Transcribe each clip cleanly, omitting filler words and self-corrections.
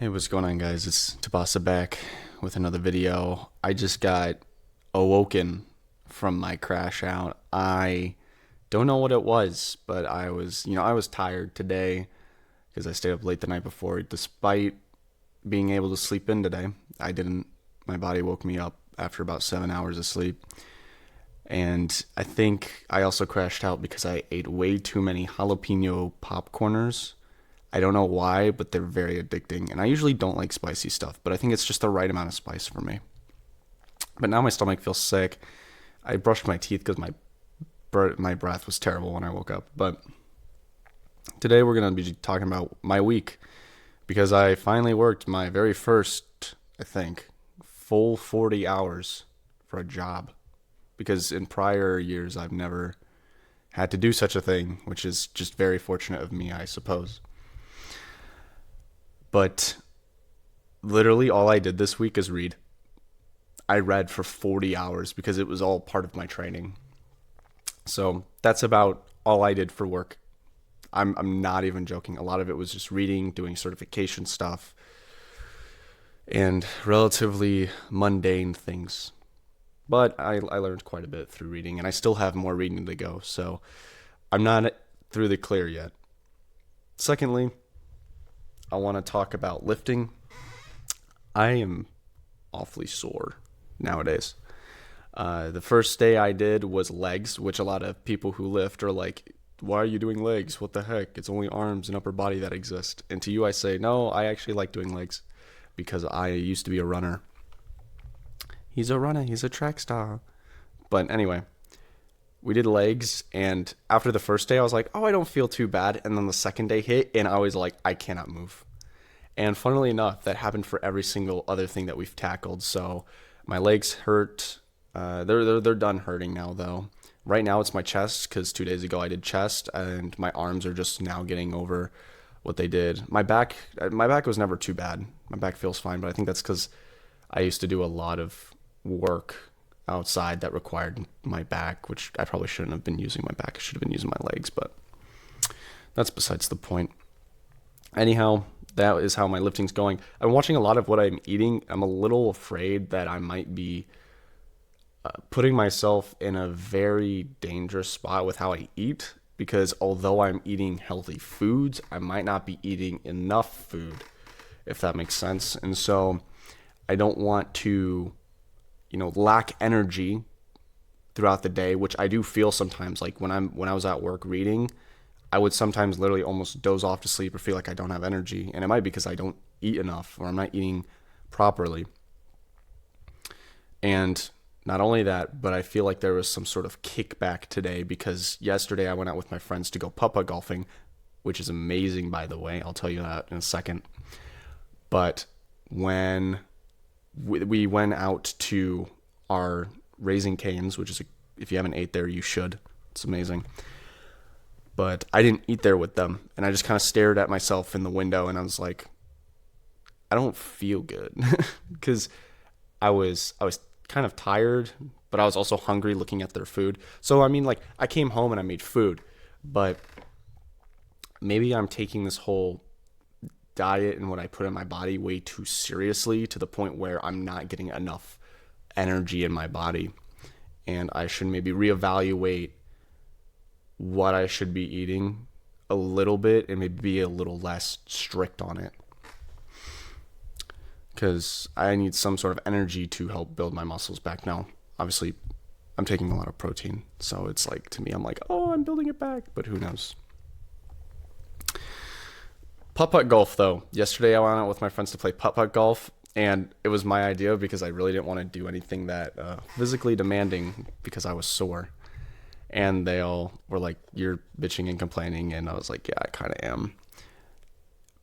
Hey, what's going on, guys? It's Tabasa back with another video. I just got awoken from my crash out. I don't know what it was, but I was tired today because I stayed up late the night before. Despite being able to sleep in today, I didn't. My body woke me up after about 7 hours of sleep. And I think I also crashed out because I ate way too many jalapeno popcorners. I don't know why, but they're very addicting. And I usually don't like spicy stuff, but I think it's just the right amount of spice for me. But now my stomach feels sick. I brushed my teeth because my breath was terrible when I woke up. But today we're gonna be talking about my week because I finally worked my very first, I think, full 40 hours for a job. Because in prior years I've never had to do such a thing, which is just very fortunate of me, I suppose. But literally all I did this week is read. I read for 40 hours because it was all part of my training. So that's about all I did for work. I'm not even joking. A lot of it was just reading, doing certification stuff, and relatively mundane things. But I learned quite a bit through reading, and I still have more reading to go. So I'm not through the clear yet. Secondly, I want to talk about lifting. I am awfully sore nowadays. The first day I did was legs, which a lot of people who lift are like, why are you doing legs? What the heck? It's only arms and upper body that exist. And to you, I say, no, I actually like doing legs because I used to be a runner. He's a runner, he's a track star. But anyway, we did legs, and after the first day, I was like, oh, I don't feel too bad. And then the second day hit, and I was like, I cannot move. And funnily enough, that happened for every single other thing that we've tackled. So my legs hurt. They're done hurting now though. Right now it's my chest because 2 days ago I did chest, and my arms are just now getting over what they did. My back was never too bad. My back feels fine, but I think that's because I used to do a lot of work outside that required my back, which I probably shouldn't have been using my back. I should have been using my legs, but that's besides the point. Anyhow, that is how my lifting's going. I'm watching a lot of what I'm eating. I'm a little afraid that I might be putting myself in a very dangerous spot with how I eat because although I'm eating healthy foods, I might not be eating enough food, if that makes sense. And so I don't want to, lack energy throughout the day, which I do feel sometimes. Like when I was at work reading, I would sometimes literally almost doze off to sleep or feel like I don't have energy. And it might be because I don't eat enough or I'm not eating properly. And not only that, but I feel like there was some sort of kickback today because yesterday I went out with my friends to go putt-putt golfing, which is amazing, by the way. I'll tell you that in a second. But when we went out to our Raising Canes, which is, if you haven't ate there, you should. It's amazing. But I didn't eat there with them. And I just kind of stared at myself in the window and I was like, I don't feel good because I was kind of tired, but I was also hungry looking at their food. So I mean, like I came home and I made food, but maybe I'm taking this whole diet and what I put in my body way too seriously to the point where I'm not getting enough energy in my body, and I should maybe reevaluate what I should be eating a little bit and maybe be a little less strict on it because I need some sort of energy to help build my muscles back now. Obviously, I'm taking a lot of protein, so it's like to me, I'm like, oh, I'm building it back, but who knows? Putt-putt golf, though. Yesterday, I went out with my friends to play putt-putt golf, and it was my idea because I really didn't want to do anything that physically demanding because I was sore. And they all were like, you're bitching and complaining, and I was like, yeah, I kind of am.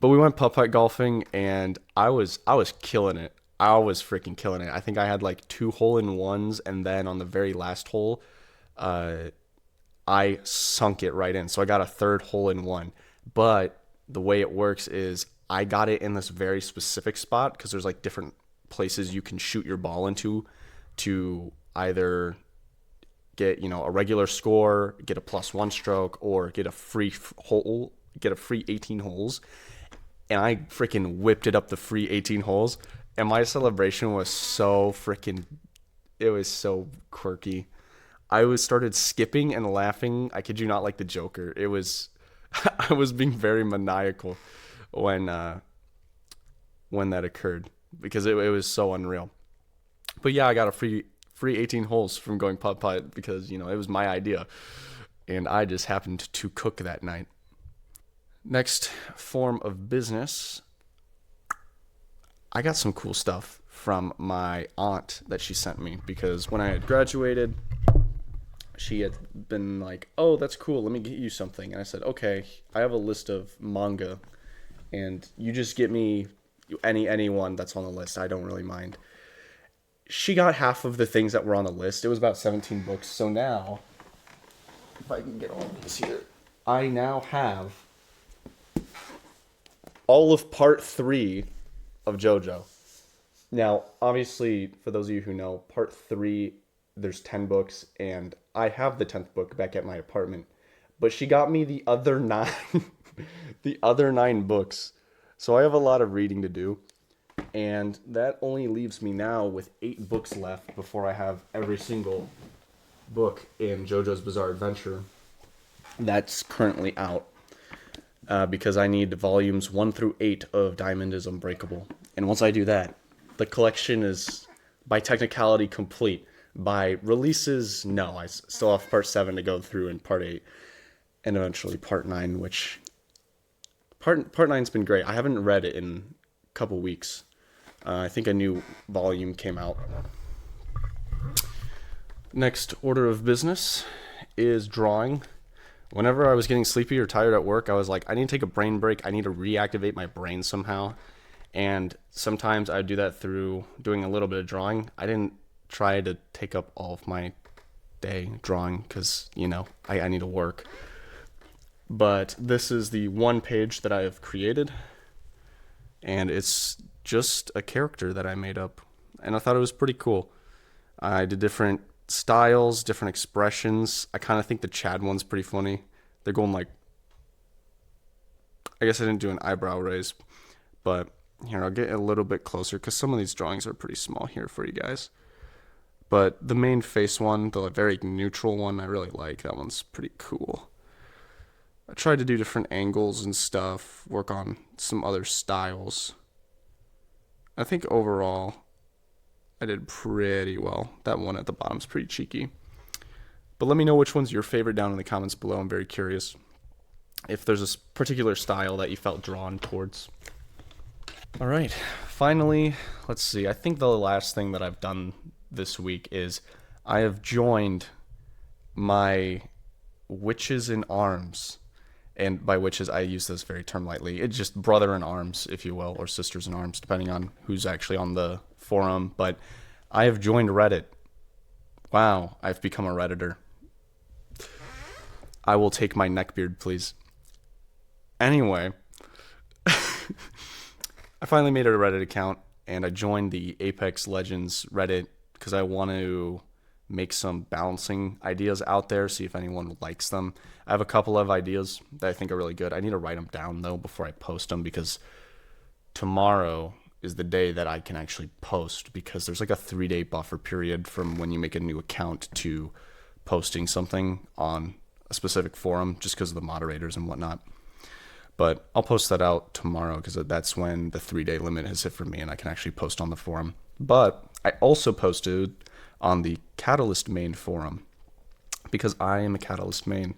But we went putt-putt golfing, and I was killing it. I was freaking killing it. I think I had like two hole-in-ones, and then on the very last hole, uh, I sunk it right in. So I got a third hole-in-one. But the way it works is I got it in this very specific spot because there's like different places you can shoot your ball into to either get, a regular score, get a plus one stroke, or get a free 18 holes. and I freaking whipped it up the free 18 holes. And my celebration was so freaking, it was so quirky. I was started skipping and laughing. I kid you not, like the Joker. It was, I was being very maniacal when when that occurred because it was so unreal. But yeah, I got a free 18 holes from going putt putt because it was my idea, and I just happened to cook that night. Next form of business, I got some cool stuff from my aunt that she sent me because when I had graduated, she had been like, "Oh, that's cool. Let me get you something." And I said, "Okay, I have a list of manga, and you just get me anyone that's on the list. I don't really mind." She got half of the things that were on the list. It was about 17 books. So now, if I can get all of this here, I now have all of part 3 of JoJo. Now, obviously, for those of you who know, part 3, there's 10 books, and I have the 10th book back at my apartment. But she got me the other 9, the other 9 books. So I have a lot of reading to do. And that only leaves me now with 8 books left before I have every single book in JoJo's Bizarre Adventure that's currently out. Because I need volumes 1 through 8 of Diamond is Unbreakable. And once I do that, the collection is, by technicality, complete. By releases, no. I still have part 7 to go through and part 8. And eventually part 9, which... Part 9's been great. I haven't read it in a couple weeks. I think a new volume came out. Next order of business is drawing. Whenever I was getting sleepy or tired at work, I was like, I need to take a brain break. I need to reactivate my brain somehow. And sometimes I would do that through doing a little bit of drawing. I didn't try to take up all of my day drawing because, I need to work. But this is the one page that I have created. And it's just a character that I made up. And I thought it was pretty cool. I did different styles, different expressions. I kind of think the Chad one's pretty funny. They're going like... I guess I didn't do an eyebrow raise. But here, I'll get a little bit closer because some of these drawings are pretty small here for you guys. But the main face one, the very neutral one, I really like. That one's pretty cool. I tried to do different angles and stuff, work on some other styles. I think overall, I did pretty well. That one at the bottom's pretty cheeky. But let me know which one's your favorite down in the comments below. I'm very curious if there's a particular style that you felt drawn towards. All right, finally, let's see. I think the last thing that I've done this week is I have joined my Witches in Arms. And by witches, I use this very term lightly. It's just brother in arms, if you will, or sisters in arms, depending on who's actually on the forum. But I have joined Reddit. Wow, I've become a Redditor. I will take my neckbeard, please. Anyway, I finally made a Reddit account, and I joined the Apex Legends Reddit because I want to make some balancing ideas out there, see if anyone likes them. I have a couple of ideas that I think are really good. I need to write them down, though, before I post them, because tomorrow is the day that I can actually post, because there's like a 3-day buffer period from when you make a new account to posting something on a specific forum, just because of the moderators and whatnot. But I'll post that out tomorrow, because that's when the 3-day limit has hit for me, and I can actually post on the forum. But I also posted on the Catalyst main forum, because I am a Catalyst main,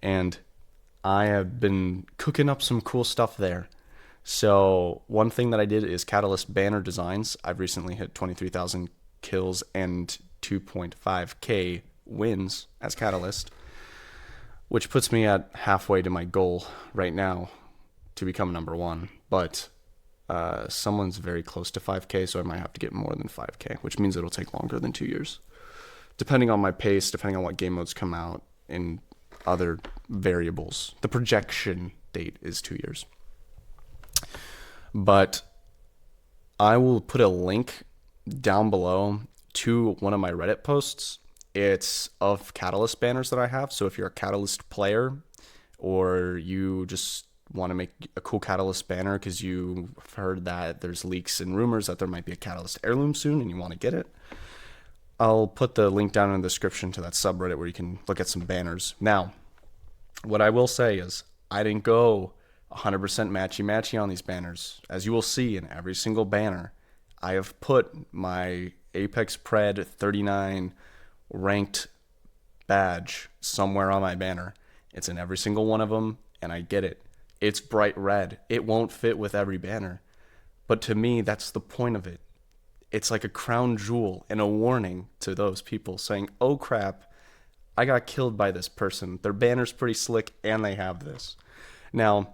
and I have been cooking up some cool stuff there. So one thing that I did is Catalyst banner designs. I've recently hit 23,000 kills and 2.5k wins as Catalyst, which puts me at halfway to my goal right now to become number 1. But someone's very close to 5k, so I might have to get more than 5k, which means it'll take longer than 2 years, depending on my pace, depending on what game modes come out, and other variables. The projection date is 2 years. But I will put a link down below to one of my Reddit posts. It's of Catalyst banners that I have. So if you're a Catalyst player, or you just want to make a cool Catalyst banner because you've heard that there's leaks and rumors that there might be a Catalyst heirloom soon and you want to get it, I'll put the link down in the description to that subreddit where you can look at some banners. Now, what I will say is I didn't go 100% matchy-matchy on these banners. As you will see in every single banner, I have put my Apex Pred 39 ranked badge somewhere on my banner. It's in every single one of them, and I get it. It's bright red. It won't fit with every banner. But to me, that's the point of it. It's like a crown jewel and a warning to those people saying, oh crap, I got killed by this person. Their banner's pretty slick, and they have this. Now,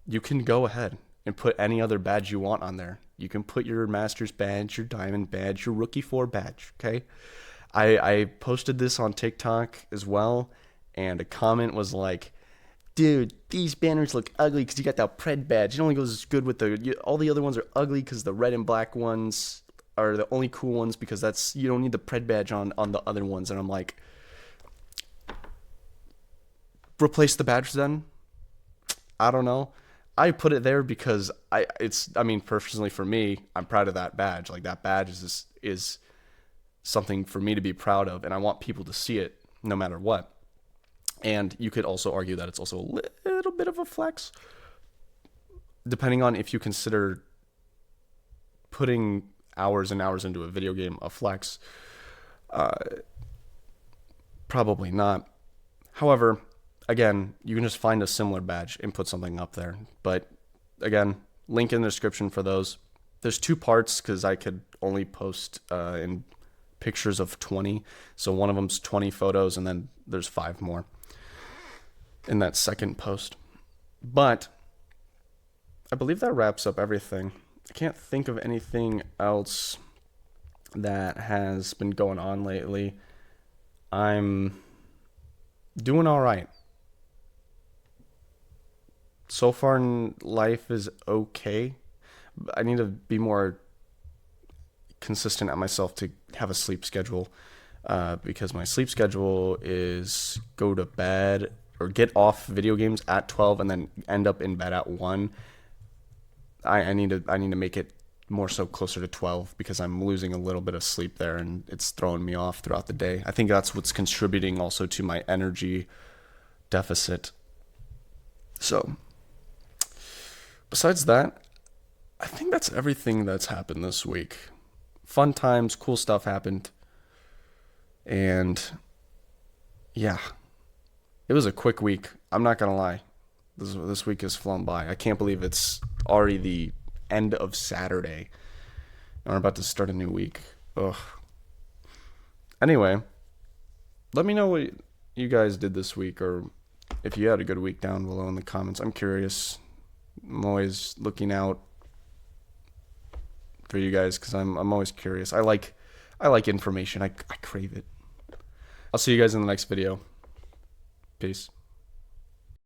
you can go ahead and put any other badge you want on there. You can put your Master's badge, your Diamond badge, your Rookie 4 badge, okay? I posted this on TikTok as well, and a comment was like, dude, these banners look ugly because you got that Pred badge. It only goes good with all the other ones are ugly because the red and black ones are the only cool ones because you don't need the Pred badge on the other ones. And I'm like, replace the badge then? I don't know. I put it there because personally for me, I'm proud of that badge. Like that badge is something for me to be proud of, and I want people to see it no matter what. And you could also argue that it's also a little bit of a flex, depending on if you consider putting hours and hours into a video game a flex. Probably not. However, again, you can just find a similar badge and put something up there. But again, link in the description for those. There's 2 parts because I could only post in pictures of 20. So one of them's 20 photos, and then there's 5 more in that second post. But I believe that wraps up everything. I can't think of anything else that has been going on lately. I'm doing all right. So far, life is okay. I need to be more consistent at myself to have a sleep schedule, because my sleep schedule is go to bed or get off video games at 12 and then end up in bed at 1. I need to make it more so closer to 12 because I'm losing a little bit of sleep there and it's throwing me off throughout the day. I think that's what's contributing also to my energy deficit. So besides that, I think that's everything that's happened this week. Fun times, cool stuff happened. And yeah, it was a quick week. I'm not going to lie. This week has flown by. I can't believe it's already the end of Saturday. And we're about to start a new week. Ugh. Anyway, let me know what you guys did this week, or if you had a good week down below in the comments. I'm curious. I'm always looking out for you guys because I'm always curious. I like information. I crave it. I'll see you guys in the next video. Peace.